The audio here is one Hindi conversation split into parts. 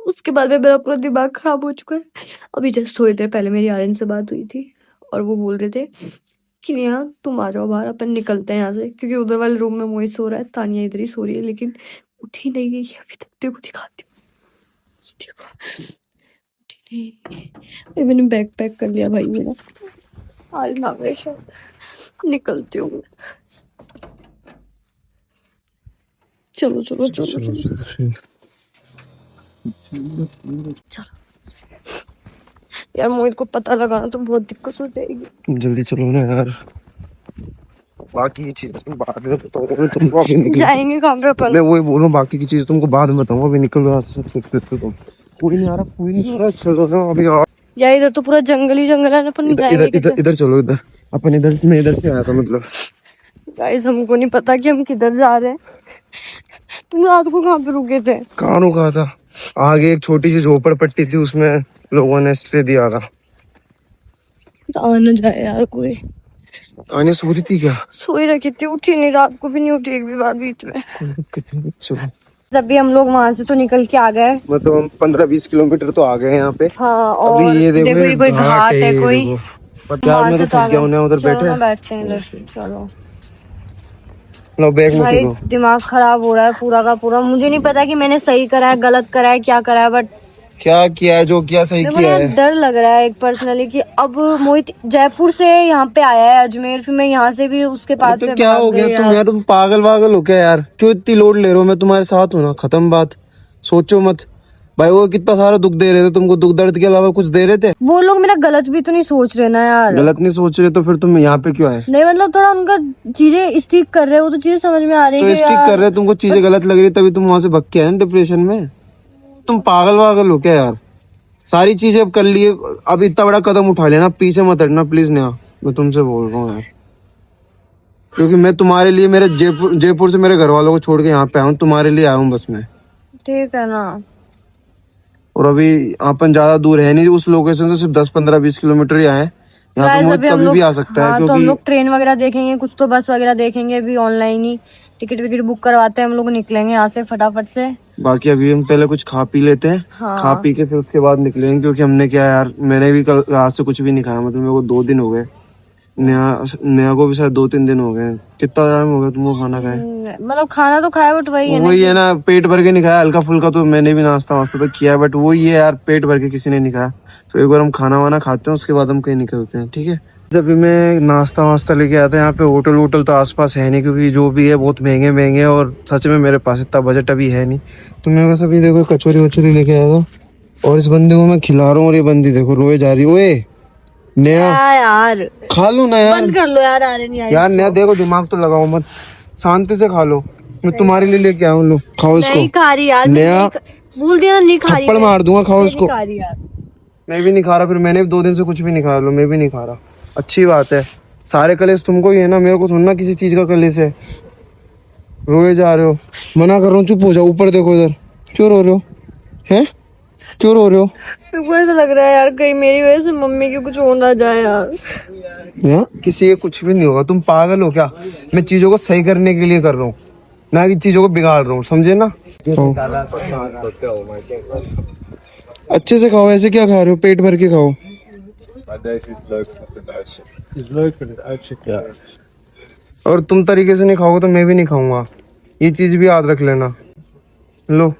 उसके बाद में मेरा पूरा दिमाग खराब हो चुका है। अभी जस्ट थोड़ी देर पहले मेरी आर्यन से बात हुई थी और वो बोल रहे थे कि नेहा तुम आ जाओ बाहर, अपन निकलते हैं यहाँ से, क्योंकि उधर वाले रूम में मोहित सो रहा है, तानिया इधर ही सो रही है, लेकिन उठी नहीं गई अभी तक। देखो दिखाती हूँ, देखो उठी नहीं। अरे मैंने बैग पैक कर लिया भाई मेरा, आर्यन आ गए शायद, निकलती हूँ। चलो चलो चलो चलो चलो यार, मोहित को पता लगाना तो बहुत दिक्कत हो जाएगी। जल्दी चलो ना यार, बाकी की चीज बाद में बताऊंगा तुमको। अभी जाएंगे कहाँ पे अपन? मैं वही बोल रहा हूँ, बाकी की चीज तुमको बाद में बताऊंगा। अभी निकलो यहाँ से, सब तुम। कोई नहीं आ रहा, कोई नहीं आ रहा, चलो ना अभी। यार इधर तो पूरा जंगल ही जंगल है ना, अपन जाएंगे इधर इधर चलो, इधर अपन इधर, मैं इधर से आया था मतलब। गाइस हमको नहीं पता कि हम किधर जा रहे हैं। तुम रात को कहाँ पे रुके थे? कहाँ रुका था? आगे एक छोटी सी झोपड़पट्टी थी, उसमें लोगों ने स्टे दिया था। आ न जाए यार कोई। तानिया सो रही थी क्या? सोई रखी थी, उठी नहीं, रात को भी नहीं उठी एक भी बार बीच में। चलो अभी हम लोग वहां से तो निकल के आ गए, मतलब हम 15-20 किलोमीटर तो आ गए यहाँ पे। हाँ, और अभी ये देखो, ये कोई घाट है कोई, वहां से तो आ गए। उधर बैठे बैठते हैं इधर। चलो लो, बैग में भाई दिमाग खराब हो रहा है पूरा का पूरा। मुझे नहीं पता कि मैंने सही करा है गलत करा है क्या करा है, बट क्या किया है, जो किया सही किया है। डर लग रहा है एक पर्सनली कि अब मोहित जयपुर से यहाँ पे आया है अजमेर, फिर मैं यहाँ से भी उसके पास तो से क्या हो गया तुम यार? तुम पागल वागल हो क्या यार? क्यों इतनी लोड ले रहे हो? मैं तुम्हारे साथ हूँ ना, खत्म बात। सोचो मत भाई, वो कितना सारा दुख दे रहे थे तुमको, दुख दर्द के अलावा कुछ दे रहे थे? वो लोग मेरा गलत भी तो नहीं सोच रहे ना यार। गलत नहीं सोच रहे तो फिर तुम यहाँ पे क्यों आए? नहीं मतलब थोड़ा उनका चीजें स्टिक कर रहे हो तो चीजें समझ में आ रही है। तो स्टिक कर रहे, तुमको चीजें गलत लग रही तभी तुम वहां से भग के आए ना डिप्रेशन में। तुम पागल वागल हो क्या यार? सारी चीजें अब कर लिए, अब इतना बड़ा कदम उठा लेना, पीछे मत हटना प्लीज। नेहा मैं तुमसे बोल रहा हूँ यार, क्योंकि मैं तुम्हारे लिए, मेरे जयपुर से मेरे घर वालों को छोड़ के यहाँ पे आया हूँ, तुम्हारे लिए आया हूँ बस मैं। ठीक है ना। और अभी अपन ज्यादा दूर है नहीं, उस लोकेशन से सिर्फ 10-15-20 किलोमीटर ही आए। यहाँ पे मोहित कभी भी आ सकता है। हाँ, क्योंकि तो हम लोग ट्रेन वगैरह देखेंगे, कुछ तो बस वगैरह देखेंगे, अभी ऑनलाइन ही टिकट विकेट बुक करवाते हैं, हम लोग निकलेंगे यहाँ से फटाफट से। बाकी अभी हम पहले कुछ खा पी लेते हैं। हाँ। खा पी के फिर उसके बाद निकलेंगे, क्योंकि हमने क्या यार, मैंने भी कल रात से कुछ भी नहीं खाया, मतलब मेरे को 2 दिन हो गए। नया को भी शायद 2-3 दिन हो गए। कितना टाइम हो गया तुमको खाना खाए? मतलब खाना तो खाया, बट वही है ना, पेट भर के नहीं खाया। हल्का फुल्का तो मैंने भी नाश्ता वास्ता तो किया, बट वही है यार, पेट भर के किसी ने नहीं खाया। तो एक बार हम खाना वाना खाते हैं, उसके बाद हम कहीं निकलते हैं, ठीक है? जब भी मैं नाश्ता वास्ता लेके आता यहाँ पे, होटल वोटल तो आसपास है नहीं, क्योंकि जो भी है बहुत महंगे महंगे, और सच में मेरे पास इतना बजट अभी है नहीं। तो मैं बस अभी देखो कचौरी वचौरी लेके आया था, और इस बंदे को मैं खिला रहा हूँ, और ये बंदी देखो रोए जा रही। ओए नया यार खा लो ना यार, बंद कर लो यार। आ रहे नहीं यार नया देखो, दिमाग तो लगाओ मत, शांति से खा लो। मैं तुम्हारे लिए लेके आया हूँ, लो खाओ इसको। नहीं खा रही यार, नया बोल दिया नहीं खा रही, थप्पड़ मार दूंगा, खाओ इसको। यार मैं भी नहीं खा रहा, फिर मैंने भी 2 दिन से कुछ भी नहीं खाया। लो मैं भी नहीं खा रहा, अच्छी बात है। सारे कलेश तुमको ही है ना, मेरे को थोड़ा ना किसी चीज का कलेश है। रोए जा रहे हो, मना कर रहा हूँ, चुप हो जाओ। ऊपर देखो इधर, क्यों रो रहे हो? हैं क्यों रो रहे हो? मेरे को ऐसा लग रहा है यार, कहीं मेरी वजह से मम्मी की कुछ हो ना जाए यार। किसी के कुछ भी नहीं होगा। तुम पागल हो क्या? मैं चीजों को सही करने के लिए कर रहा हूँ, ना कि चीजों को बिगाड़ रहा हूँ, समझे ना? अच्छे से खाओ, ऐसे क्या खा रहे हो? पेट भर के खाओ। और तुम तरीके से नहीं खाओगे तो मैं भी नहीं खाऊंगा, ये चीज भी याद रख लेना। लो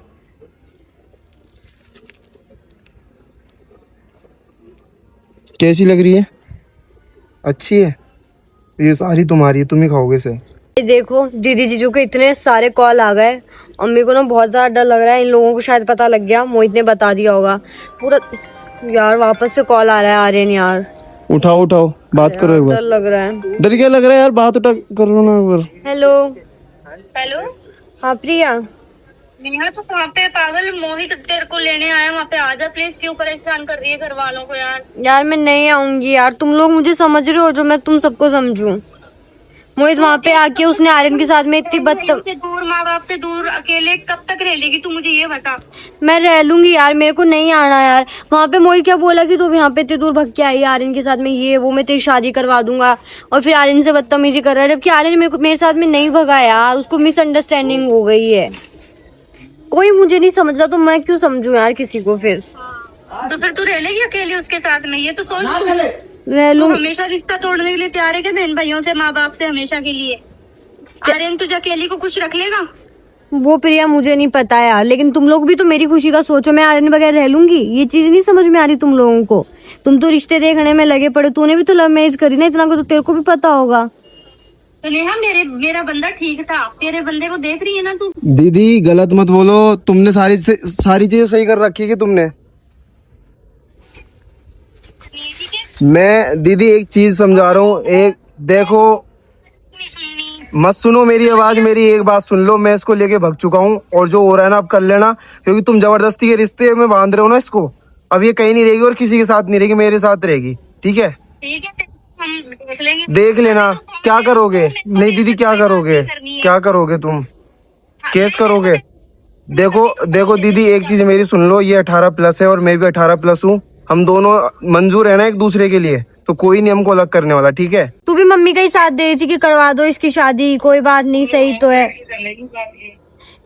कैसी लग रही है? अच्छी है? ये सारी तुम्हारी है, तुम ही खाओगे इसे। देखो दीदी जीजू के इतने सारे कॉल आ गए, और मेरे को ना बहुत ज्यादा डर लग रहा है। इन लोगों को शायद पता लग गया, मोहित ने बता दिया होगा पूरा। यार वापस से कॉल आ रहा है आर्यन यार। उठाओ उठाओ, बात करो एक बार। डर लग रहा है। डर क्या लग रहा है यार? बात उठा कर लो ना एक बार। हेलो हेलो, हाँ प्रिया। नेहा तो वहाँ पे पागल मोहित तेरे को लेने आया, वहाँ पे आजा प्लीज। क्यों परेशान कर रही है घर वालों को यार? यार मैं नहीं आऊंगी यार, तुम लोग मुझे समझ रहे हो जो मैं तुम सबको समझूं। मोहित वहाँ पे आके उसने आर्यन के साथ में इतनी दूर, माँ बाप से दूर, अकेले कब तक रह लेगी तू? मुझे ये बता। मैं रह लूंगी यार, मेरे को नहीं आना यार। वहाँ पे मोहित क्या बोला कि तू यहाँ पे इतनी दूर भग के आई आर्यन के साथ में, ये वो, मैं तेरी शादी करवा दूंगा। और फिर आर्यन से बदतमीजी कर रहा है, जबकि आर्यन मेरे साथ में नहीं भगा यार, उसको मिसअंडरस्टैंडिंग हो गई है। कोई मुझे नहीं समझ रहा तो मैं क्यों समझूं यार किसी को फिर। तो फिर तू रह लेगी अकेले उसके साथ में? ये तो सोच तू। रह तू लूं। हमेशा रिश्ता तोड़ने के लिए तैयार है क्या बहन भाइयों से, माँ बाप से, हमेशा के लिए? आर्यन तुझे अकेली को खुश रख लेगा? वो प्रिया मुझे नहीं पता यार, लेकिन तुम लोग भी तो मेरी खुशी का सोचो। मैं आर्यन बगैर रह लूंगी? ये चीज नहीं समझ में आ रही तुम लोगों को। तुम तो रिश्ते देखने में लगे पड़े। तूने भी तो लव मैरिज करी ना, इतना को तो तेरे को भी पता होगा। तो नेहा मेरा बंदा ठीक था, तेरे बंदे को देख रही है ना तू? दीदी गलत मत बोलो, तुमने सारी चीजें सही कर रखी है कि तुमने। ठीक है। मैं दीदी एक चीज समझा रहा हूँ, एक देखो, नहीं सुननी। मत सुनो मेरी आवाज, मेरी एक बात सुन लो। मैं इसको लेके भग चुका हूँ और जो हो रहा है ना अब कर लेना, क्योंकि तुम जबरदस्ती के रिश्ते में बांध रहे हो ना इसको। अब ये कहीं नहीं रहेगी और किसी के साथ नहीं रहेगी, मेरे साथ रहेगी, ठीक है? ठीक है, हम देख लेंगे। देख लेना। क्या करोगे? नहीं दीदी क्या करोगे? क्या करोगे तुम? केस करोगे? देखो दीदी एक चीज मेरी सुन लो, ये 18+ है और मैं भी 18+ हूँ। हम दोनों मंजूर है ना एक दूसरे के लिए, तो कोई नहीं हमको अलग करने वाला, ठीक है? तू भी मम्मी का ही साथ दे रही थी कि करवा दो इसकी शादी, कोई बात नहीं, सही तो है।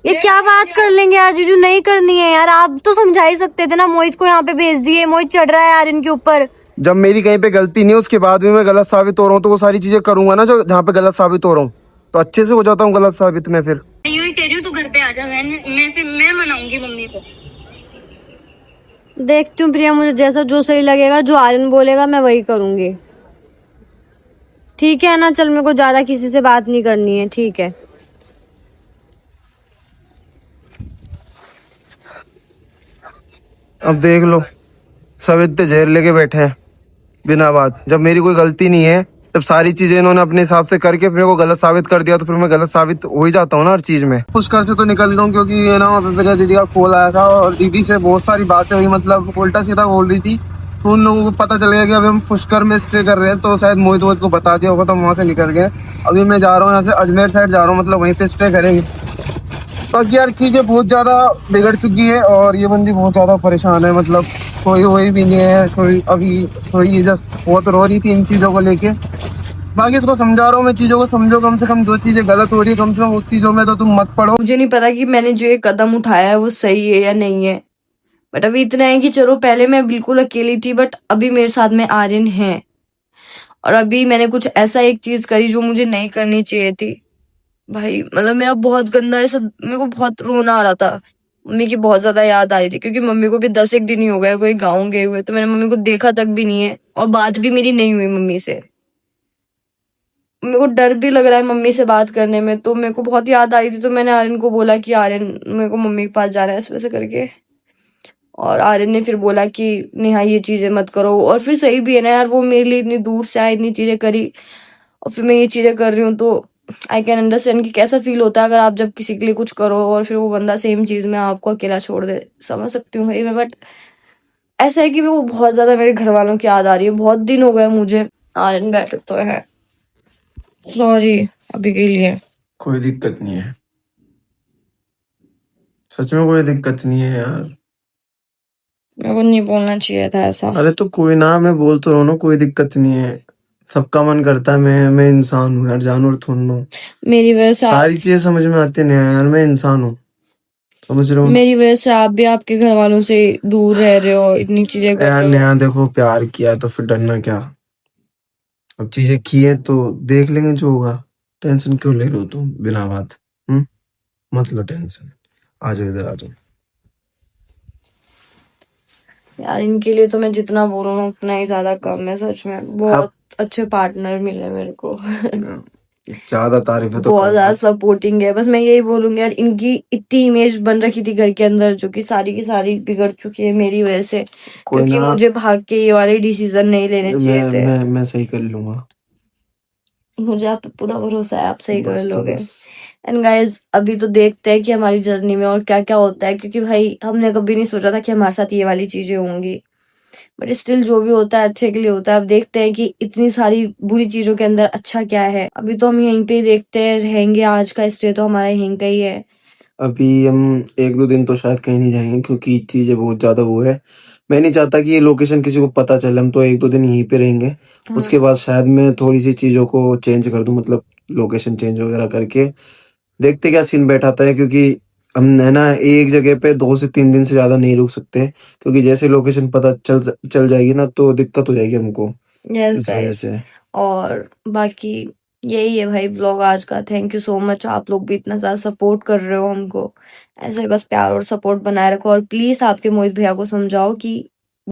ये क्या बात कर लेंगे यार जीजू, नहीं करनी है यार। आप तो समझा ही सकते थे ना। मोहित को यहाँ पे भेज दिए, मोहित चढ़ रहा है यार इनके ऊपर। जब मेरी कहीं पे गलती नहीं है उसके बाद भी मैं गलत साबित हो रहा हूँ, तो वो सारी चीजें करूंगा ना जो जहाँ पे गलत साबित हो रहा हूँ, तो अच्छे से हो जाता हूँ गलत साबित में फिर। यूं ही कह रही हूँ, तू घर पे आ जा। मैं मनाऊंगी मम्मी को। देखती हूँ प्रिया, मुझे जैसा जो सही लगेगा, जो आर्यन बोलेगा मैं वही करूंगी, ठीक है ना? चल मेरे को ज्यादा किसी से बात नहीं करनी है, ठीक है? अब देख लो, सब इतने जहर लेके बैठे हैं बिना बात। जब मेरी कोई गलती नहीं है, तब सारी चीजें इन्होंने अपने हिसाब से करके मेरे को गलत साबित कर दिया, तो फिर मैं गलत साबित हो ही जाता हूँ ना हर चीज में। पुष्कर से तो निकल गया हूँ, क्योंकि ये ना वहाँ पे मेरे दीदी का कॉल आया था और दीदी से बहुत सारी बातें हुई, मतलब उल्टा सीधा बोल रही थी। तो उन लोगों को पता चल गया कि अभी हम पुष्कर में स्टे कर रहे हैं, तो शायद मोहित को बता दिया होगा, तो हम वहाँ से निकल गए। अभी मैं जा रहा हूँ यहाँ से अजमेर साइड जा रहा हूँ, मतलब वहीं पे स्टे करेंगे। बाकी यार चीजें बहुत ज्यादा बिगड़ चुकी है और ये बंदी बहुत ज्यादा परेशान है, मतलब सोई हुई भी नहीं है, सोई अभी सोई जस्ट बहुत रो रही थी इन चीजों को लेके। बाकी इसको समझा रहा हूँ मैं, चीजों को समझो कम से कम। जो चीजें गलत हो रही है कम से कम उस चीजों में तो तुम मत पड़ो। मुझे नहीं पता कि मैंने जो ये कदम उठाया है वो सही है या नहीं है, बट अभी इतना है कि चलो पहले मैं बिल्कुल अकेली थी, बट अभी मेरे साथ में आर्यन है। और अभी मैंने कुछ ऐसा एक चीज करी जो मुझे नहीं करनी चाहिए थी भाई। मतलब मेरा बहुत गंदा ऐसा, मेरे को बहुत रोना आ रहा था। मम्मी की बहुत ज्यादा याद आ रही थी, क्योंकि मम्मी को भी 10 एक दिन ही हो गया कोई गाँव गए हुए, तो मैंने मम्मी को देखा तक भी नहीं है और बात भी मेरी नहीं हुई मम्मी से। मेरे को डर भी लग रहा है मम्मी से बात करने में, तो मेरे को बहुत याद आ रही थी। तो मैंने आर्यन को बोला कि आर्यन मेरे को मम्मी के पास जाना है, इस वजह से करके। और आर्यन ने फिर बोला कि नेहा ये चीजें मत करो, और फिर सही भी है ना यार, वो मेरे लिए इतनी दूर से आए, इतनी चीजें करी, और फिर मैं ये चीजें कर रही हूँ, तो आई कैन अंडरस्टैंड कि कैसा फील होता है अगर आप जब किसी के लिए कुछ करो और फिर वो बंदा सेम चीज में आपको अकेला छोड़ दे। समझ सकती हूँ भाई मैं, बट ऐसा है कि वो बहुत ज्यादा मेरे घर वालों की याद आ रही है। बहुत दिन हो गए मुझे। आर्यन बैठे तो है, सॉरी अभी के लिए। कोई दिक्कत नहीं है, सच में कोई दिक्कत नहीं है यार। मेरे को नहीं बोलना चाहिए था ऐसा। अरे तो कोई ना, मैं बोल तो रहा हूँ ना, कोई दिक्कत नहीं है। सबका मन करता है, मैं इंसान हूँ यार, जानवर थोड़ा हूँ। मेरी वजह से सारी चीजें समझ में आती नहीं है यार, मैं इंसान हूँ, समझ रहे हो? मेरी वजह से आप भी आपके घर वालों से दूर रह रहे हो, इतनी चीजें कर यार रहे हो। नया देखो, प्यार किया तो फिर डरना क्या? अब चीजें की है तो देख लेंगे जो होगा। टेंशन क्यों ले रहे हो तुम बिना बात? मत लो टेंशन। आ जाओ इधर, आ जाओ। यार इनके लिए तो मैं जितना बोलूँ ना उतना ही ज्यादा कम है। सच में बहुत अच्छे पार्टनर मिले मेरे को। ज्यादा तारीफ है तो बहुत कर ज्यादा दो। सपोर्टिंग है। बस मैं यही बोलूंगी यार, इनकी इतनी इमेज बन रखी थी घर के अंदर, जो कि सारी की सारी बिगड़ चुकी है मेरी वजह से, कोई क्योंकि ना, मुझे भाग के ये वाले डिसीजन नहीं लेने चाहिए थे। मैं सही कर लूंगा। मुझे आप पे पूरा भरोसा है, आप सही कर बस तो लोगे। बस। एंड गाइज अभी तो देखते हैं कि हमारी जर्नी में और क्या क्या होता है, क्योंकि भाई हमने कभी नहीं सोचा था कि हमारे साथ ये वाली चीजें होंगी, बट स्टिल जो भी होता है अच्छे के लिए होता है। अब देखते हैं कि इतनी सारी बुरी चीजों के अंदर अच्छा क्या है। अभी तो हम यहीं पे ही देखते हैं, रहेंगे। आज का स्टे तो हमारा यहीं का ही है। अभी हम 1-2 दिन तो शायद कहीं नहीं जाएंगे, क्योंकि चीजें बहुत ज्यादा वो है। मैं नहीं चाहता कि ये लोकेशन किसी को पता चले। हम तो 1-2 दिन यहीं पे रहेंगे। उसके बाद शायद मैं थोड़ी सी चीजों को चेंज कर दूं, मतलब लोकेशन चेंज वगैरह करके देखते क्या सीन बैठाता है, क्योंकि हम है ना एक जगह पे 2 से 3 दिन से ज्यादा नहीं रुक सकते, क्योंकि जैसे लोकेशन पता चल जाएगी ना तो दिक्कत हो जाएगी हमको, यस इस वजह गाइस। से। और बाकी यही है भाई व्लॉग आज का। थैंक यू सो मच, आप लोग भी इतना ज़्यादा सपोर्ट कर रहे हो हमको। ऐसे ही बस प्यार और सपोर्ट बनाए रखो, और प्लीज़ आपके मोहित भैया को समझाओ कि